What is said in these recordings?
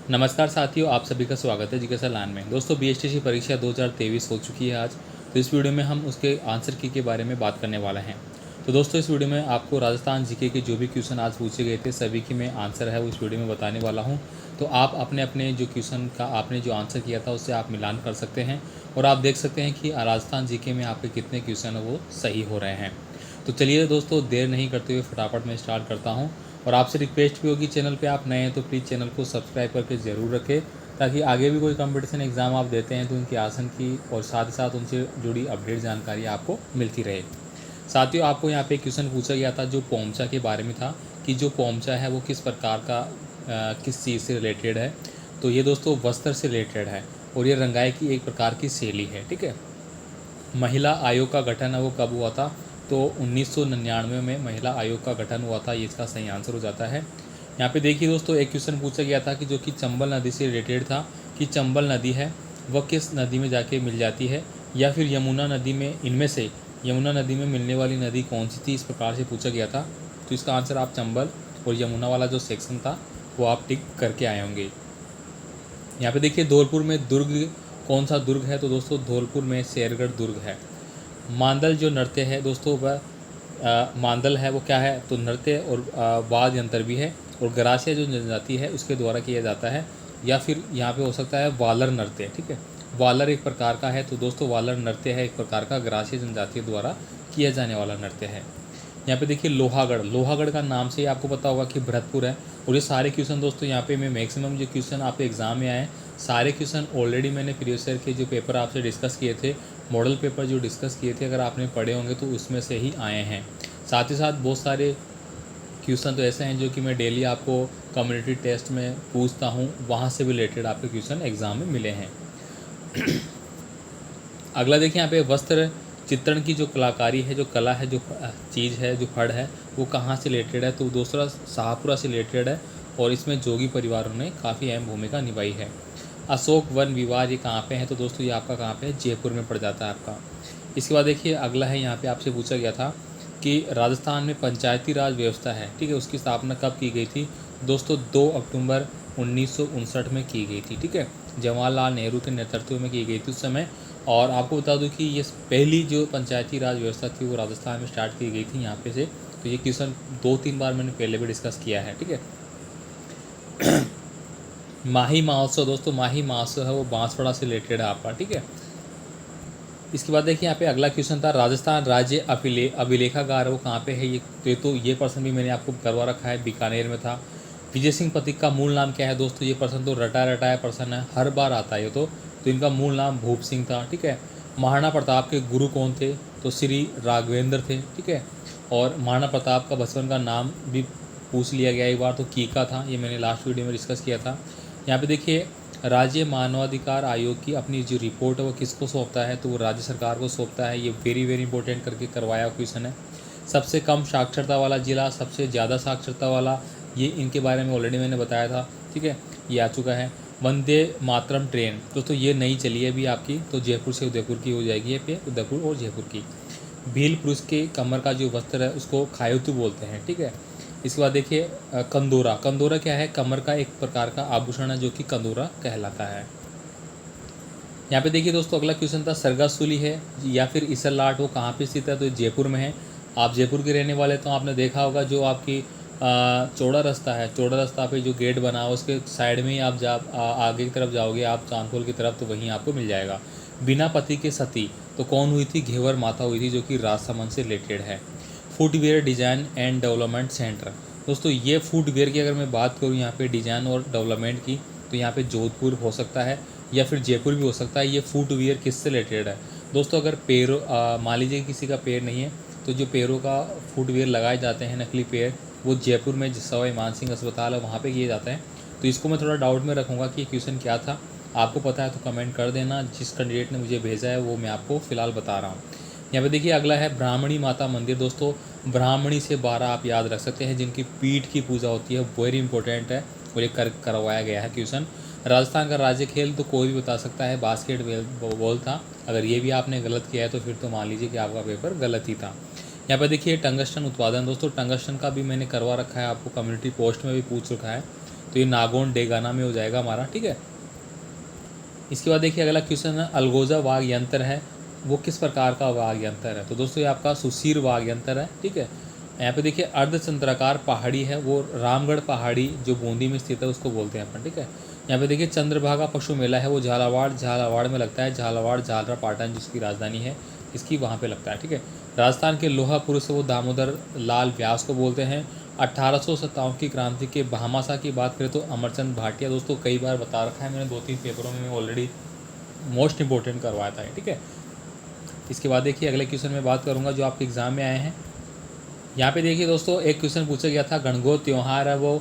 नमस्कार साथियों, आप सभी का स्वागत है जिज्ञासा लाइन में। दोस्तों, बीएसटीसी परीक्षा 2023 हो चुकी है आज। तो इस वीडियो में हम उसके आंसर की के बारे में बात करने वाले हैं। तो दोस्तों, इस वीडियो में आपको राजस्थान जीके के जो भी क्वेश्चन आज पूछे गए थे सभी की मैं आंसर है वो इस वीडियो में बताने वाला हूँ। तो आप अपने अपने जो क्वेश्चन का आपने जो आंसर किया था उससे आप मिलान कर सकते हैं और आप देख सकते हैं कि राजस्थान जीके में आपके कितने क्वेश्चन है वो सही हो रहे हैं। तो चलिए दोस्तों, देर नहीं करते हुए फटाफट मैं स्टार्ट करता हूँ। और आपसे रिक्वेस्ट भी होगी, चैनल पे आप नए हैं तो प्लीज़ चैनल को सब्सक्राइब करके ज़रूर रखें, ताकि आगे भी कोई कंपटीशन एग्ज़ाम आप देते हैं तो उनके आसन की और साथ ही साथ उनसे जुड़ी अपडेट जानकारी आपको मिलती रहे। साथियों, आपको यहाँ पे क्वेश्चन पूछा गया था जो पोमचा के बारे में था कि जो पोमचा है वो किस प्रकार का किस चीज़ से रिलेटेड है। तो ये दोस्तों वस्त्र से रिलेटेड है और ये रंगाई की एक प्रकार की शैली है। ठीक है। महिला आयोग का गठन है वो कब हुआ था? तो 1999 में महिला आयोग का गठन हुआ था। ये इसका सही आंसर हो जाता है। यहाँ पे देखिए दोस्तों, एक क्वेश्चन पूछा गया था कि जो कि चंबल नदी से रिलेटेड था कि चंबल नदी है वह किस नदी में जाके मिल जाती है, या फिर यमुना नदी में, इनमें से यमुना नदी में मिलने वाली नदी कौन सी थी, इस प्रकार से पूछा गया था। तो इसका आंसर आप चंबल और यमुना वाला जो सेक्शन था वो आप टिक करके आए होंगे। यहाँ पे देखिए धौलपुर में दुर्ग, कौन सा दुर्ग है? तो दोस्तों धौलपुर में शेरगढ़ दुर्ग है। मांदल जो नृत्य है दोस्तों वह मांदल है वो क्या है? तो नृत्य और वाद्य यंत्र भी है। और गरासिया जो जनजाति है उसके द्वारा किया जाता है, या फिर यहाँ पे हो सकता है वालर नृत्य। ठीक है, वालर एक प्रकार का है। तो दोस्तों वालर नृत्य है एक प्रकार का गरासिया जनजाति द्वारा किया जाने वाला नृत्य है। यहाँ पे देखिए लोहागढ़, लोहागढ़ का नाम से ही आपको पता होगा कि भरतपुर है। और ये सारे क्वेश्चन दोस्तों यहाँ पे मैं मैक्सिमम जो क्वेश्चन आपके एग्जाम में आए सारे क्वेश्चन ऑलरेडी मैंने प्रीवियस ईयर के जो पेपर आपसे डिस्कस किए थे, मॉडल पेपर जो डिस्कस किए थे, अगर आपने पढ़े होंगे तो उसमें से ही आए हैं। साथ ही साथ बहुत सारे क्वेश्चन तो ऐसे हैं जो कि मैं डेली आपको कम्युनिटी टेस्ट में पूछता हूँ, वहाँ से भी रिलेटेड आपके क्वेश्चन एग्जाम में मिले हैं। अगला देखिए यहाँ पे वस्त्र चित्रण की जो कलाकारी है, जो कला है, जो चीज़ है, जो फड़ है, वो कहाँ से रिलेटेड है? तो दूसरा शाहपुरा से रिलेटेड है और इसमें जोगी परिवारों ने काफ़ी अहम भूमिका निभाई है। अशोक वन विवाद ये कहाँ पे है? तो दोस्तों ये आपका कहाँ पे है? जयपुर में पड़ जाता है आपका। इसके बाद देखिए अगला है, यहाँ पे आपसे पूछा गया था कि राजस्थान में पंचायती राज व्यवस्था है, ठीक है, उसकी स्थापना कब की गई थी? दोस्तों 2 अक्टूबर 1959 में की गई थी। ठीक है, जवाहरलाल नेहरू के नेतृत्व में की गई थी उस समय। और आपको बता दूं कि ये पहली जो पंचायती राज व्यवस्था थी वो राजस्थान में स्टार्ट की गई थी यहाँ पे से। तो ये क्वेश्चन 2-3 बार मैंने पहले भी डिस्कस किया है। ठीक है। माही महोत्सव, दोस्तों माही महोत्सव है वो बांसवाड़ा से रिलेटेड है आपका। ठीक है। इसके बाद देखिए यहाँ पे अगला क्वेश्चन था राजस्थान राज्य अभिलेखागार वो कहाँ पे है? ये प्रश्न भी मैंने आपको करवा रखा है, बीकानेर में था। विजय सिंह पथिक का मूल नाम क्या है? दोस्तों ये प्रश्न तो रटाया रटाया प्रश्न है, हर बार आता है ये तो इनका मूल नाम भूप सिंह था। ठीक है। महाराणा प्रताप के गुरु कौन थे? तो श्री राघवेंद्र थे। ठीक है। और महाराणा प्रताप का बचपन का नाम भी पूछ लिया गया एक बार, तो कीका था। ये मैंने लास्ट वीडियो में डिस्कस किया था। यहाँ पे देखिए राज्य मानवाधिकार आयोग की अपनी जो रिपोर्ट है वो किसको सौंपता है? तो वो राज्य सरकार को सौंपता है। ये वेरी वेरी इंपॉर्टेंट करके करवाया क्वेश्चन है। सबसे कम साक्षरता वाला जिला, सबसे ज़्यादा साक्षरता वाला, ये इनके बारे में ऑलरेडी मैंने बताया था। ठीक है, ये आ चुका है। वंदे मातरम ट्रेन दोस्तों ये नई चली है अभी आपकी, तो जयपुर से उदयपुर की हो जाएगी ये पे, उदयपुर और जयपुर की। भील पुरुष के कमर का जो वस्त्र है उसको खायुतु बोलते हैं। ठीक है। इसके बाद देखिए कंदोरा, कंदोरा क्या है? कमर का एक प्रकार का आभूषण है जो कि कंदोरा कहलाता है। यहाँ पे देखिए दोस्तों अगला क्वेश्चन था सरगासुली है या फिर इसरलाट वो कहाँ पे स्थित है? तो जयपुर में है। आप जयपुर के रहने वाले तो आपने देखा होगा जो आपकी चौड़ा रास्ता है, चौड़ा रास्ता पे जो गेट बना है उसके साइड में ही आप आगे की तरफ जाओगे आप चांदखोल की तरफ, तो वहीं आपको मिल जाएगा। बिना पति के सती तो कौन हुई थी? घेवर माता हुई थी, जो कि राजसमंद से रिलेटेड है। Footwear design and development centre, दोस्तों ये फुटवेयर की अगर मैं बात करूँ यहाँ पे डिज़ाइन और डेवलपमेंट की, तो यहाँ पे जोधपुर हो सकता है या फिर जयपुर भी हो सकता है। ये फुटवेयर किससे रिलेटेड है? दोस्तों अगर पैरों मान लीजिए किसी का पैर नहीं है तो जो पैरों का फुटवेयर लगाए जाते हैं नकली पैर, वो जयपुर में सवाई मानसिंह अस्पताल है वहाँ पे किए जाते हैं। तो इसको मैं थोड़ा डाउट में रखूँगा कि क्वेश्चन क्या था, आपको पता है तो कमेंट कर देना। जिस कैंडिडेट ने मुझे भेजा है वो मैं आपको फ़िलहाल बता रहा हूँ। यहाँ पे देखिए अगला है ब्राह्मणी माता मंदिर। दोस्तों ब्राह्मणी से 12 आप याद रख सकते हैं जिनकी पीठ की पूजा होती है, वेरी इंपॉर्टेंट है और ये करवाया गया है क्वेश्चन। राजस्थान का राज्य खेल तो कोई भी बता सकता है, बास्केट बॉल था। अगर ये भी आपने गलत किया है तो फिर तो मान लीजिए कि आपका पेपर गलत ही था। यहाँ पर देखिए टंगस्टन उत्पादन, दोस्तों टंगस्टन का भी मैंने करवा रखा है, आपको कम्युनिटी पोस्ट में भी पूछ रखा है। तो ये नागोन डेगाना में हो जाएगा हमारा, ठीक है। इसके बाद देखिए अगला क्वेश्चन है, अलगोजा वाघ यंत्र है वो किस प्रकार का वाघ यंत्र है? तो दोस्तों ये आपका सुशीर वाघ यंत्र है, ठीक है। यहाँ पे देखिए अर्धचंद्राकार पहाड़ी है, वो रामगढ़ पहाड़ी जो बूंदी में स्थित है उसको बोलते हैं अपन, ठीक है। यहाँ पे देखिए चंद्रभागा पशु मेला है, वो झालावाड़ में लगता है। झालावाड़ झालरा पाटन जिसकी राजधानी है इसकी, वहाँ पे लगता है, ठीक है। राजस्थान के लोहा पुरुष है वो दामोदर लाल व्यास को बोलते हैं। 1857 की क्रांति के भामाशाह की बात करें तो अमरचंद भाटिया, दोस्तों कई बार बता रखा है मैंने, 2-3 पेपरों में ऑलरेडी मोस्ट इंपॉर्टेंट करवाया था, ठीक है। इसके बाद देखिए अगले क्वेश्चन में बात करूंगा जो आपके एग्जाम में आए हैं। यहाँ पे देखिए दोस्तों एक क्वेश्चन पूछा गया था, गणगौर त्यौहार है वो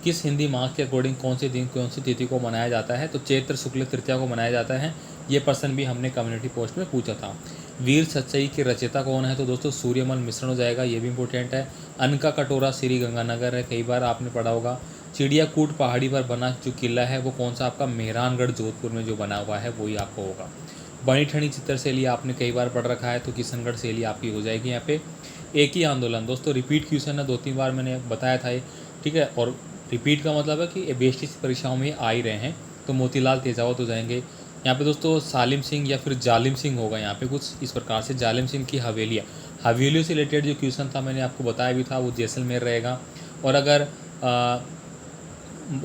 किस हिंदी माह के अकॉर्डिंग कौन से दिन कौन सी तिथि को मनाया जाता है? तो चैत्र शुक्ल तृतीया को मनाया जाता है। ये प्रश्न भी हमने कम्युनिटी पोस्ट में पूछा था। वीर सच्चाई के रचयिता कौन है? तो दोस्तों सूर्यमल मिश्रण हो जाएगा, ये भी इंपॉर्टेंट है। अन्न का कटोरा श्री गंगानगर है, कई बार आपने पढ़ा होगा। चिड़ियाकूट पहाड़ी पर बना जो किला है वो कौन सा? आपका मेहरानगढ़ जोधपुर में जो बना हुआ है वही आपको होगा। बनी ठनी चित्र शैली आपने कई बार पढ़ रखा है, तो किशनगढ़ शैली आपकी हो जाएगी यहाँ पे। एक ही आंदोलन, दोस्तों रिपीट क्वेश्चन है, 2-3 बार मैंने बताया था ये, ठीक है। और रिपीट का मतलब है कि बेस्टिस परीक्षाओं में आ ही रहे हैं, तो मोतीलाल तेजावत हो जाएंगे। यहाँ पे दोस्तों सालिम सिंह या फिर जालिम सिंह होगा, यहाँ पे कुछ इस प्रकार से। जालिम सिंह की हवेलियों से रिलेटेड जो क्वेश्चन था मैंने आपको बताया भी था, वो जैसलमेर रहेगा। और अगर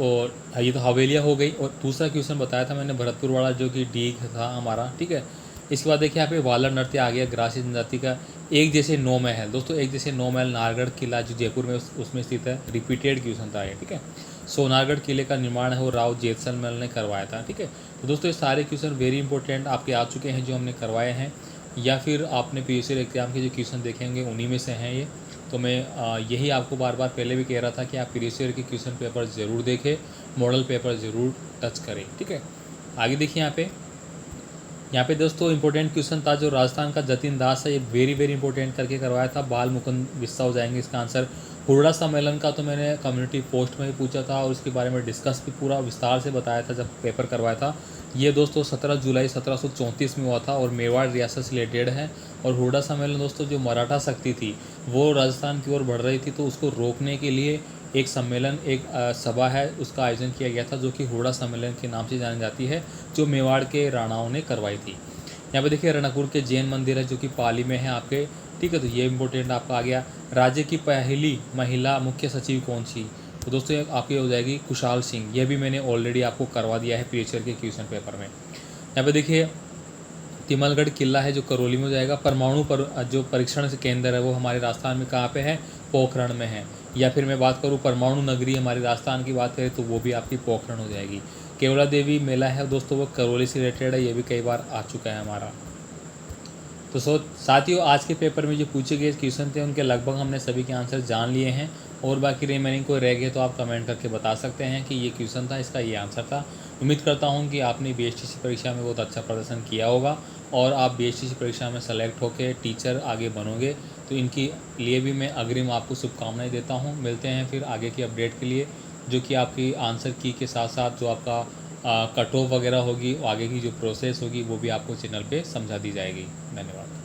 और ये तो हवेलियाँ हो गई, और दूसरा क्वेश्चन बताया था मैंने भरतपुर वाला जो कि डीग था हमारा, ठीक है। इसके बाद देखिए यहाँ पे वालर नृत्य आ गया, ग्रासी जनजाति का। एक जैसे 9 महल, दोस्तों एक जैसे 9 महल नाहरगढ़ किला जो जयपुर में उसमें स्थित है, रिपीटेड क्वेश्चन था ये, ठीक है। सोनारगढ़ किले का निर्माण है वो राव जेतसलमल ने करवाया था, ठीक है। तो दोस्तों ये सारे क्वेश्चन वेरी इंपॉर्टेंट आपके आ चुके हैं जो हमने करवाए हैं, या फिर आपने पीयूसी एग्जाम के जो क्वेश्चन देखेंगे उन्हीं में से हैं ये। तो मैं यही आपको बार बार पहले भी कह रहा था कि आप प्रीवियस ईयर के क्वेश्चन पेपर ज़रूर देखें, मॉडल पेपर ज़रूर टच करें, ठीक है। आगे देखिए यहाँ पे दोस्तों इंपॉर्टेंट क्वेश्चन था जो राजस्थान का जतिन दास है, ये वेरी वेरी इंपॉर्टेंट करके करवाया था। बाल मुकुंद बिस्सा हो जाएंगे इसका आंसर। हुरडा सम्मेलन का तो मैंने कम्युनिटी पोस्ट में ही पूछा था और इसके बारे में डिस्कस भी पूरा विस्तार से बताया था जब पेपर करवाया था। ये दोस्तों 17 जुलाई 1734 में हुआ था और मेवाड़ रियासत से रिलेटेड है। और हुरडा सम्मेलन दोस्तों जो मराठा शक्ति थी वो राजस्थान की ओर बढ़ रही थी, तो उसको रोकने के लिए एक सम्मेलन, एक सभा है उसका आयोजन किया गया था, जो कि हुरडा सम्मेलन के नाम से जानी जाती है, जो मेवाड़ के राणाओं ने करवाई थी। यहाँ पे देखिए रणकपुर के जैन मंदिर है जो कि पाली में है आपके, ठीक है। तो ये इंपॉर्टेंट आपका आ गया। राज्य की पहली महिला मुख्य सचिव कौन सी? तो दोस्तों आपकी हो जाएगी कुशाल सिंह, यह भी मैंने ऑलरेडी आपको करवा दिया है प्रीवियस ईयर के क्वेश्चन पेपर में। यहाँ पे देखिए तिमलगढ़ किला है जो करौली में हो जाएगा। परमाणु पर जो परीक्षण केंद्र है वो हमारे राजस्थान में कहाँ पे है? पोखरण में है। या फिर मैं बात करूँ परमाणु नगरी हमारे राजस्थान की बात करें तो वो भी आपकी पोखरण हो जाएगी। केवला देवी मेला है दोस्तों वो करौली से रिलेटेड है, ये भी कई बार आ चुका है हमारा। तो साथियों आज के पेपर में जो पूछे गए क्वेश्चन थे उनके लगभग हमने सभी के आंसर जान लिए हैं, और बाकी रिमेनिंग कोई रह गए तो आप कमेंट करके बता सकते हैं कि ये क्वेश्चन था, इसका ये आंसर था। उम्मीद करता हूँ कि आपने बीएचटीसी परीक्षा में बहुत अच्छा प्रदर्शन किया होगा और आप बीएचटीसी परीक्षा में सेलेक्ट होकर टीचर आगे बनोगे। तो इनकी लिए भी मैं अग्रिम आपको शुभकामनाएं देता हूँ। मिलते हैं फिर आगे की अपडेट के लिए, जो कि आपकी आंसर की के साथ साथ जो आपका कट ऑफ वगैरह होगी, आगे की जो प्रोसेस होगी वो भी आपको चैनल पे समझा दी जाएगी। धन्यवाद।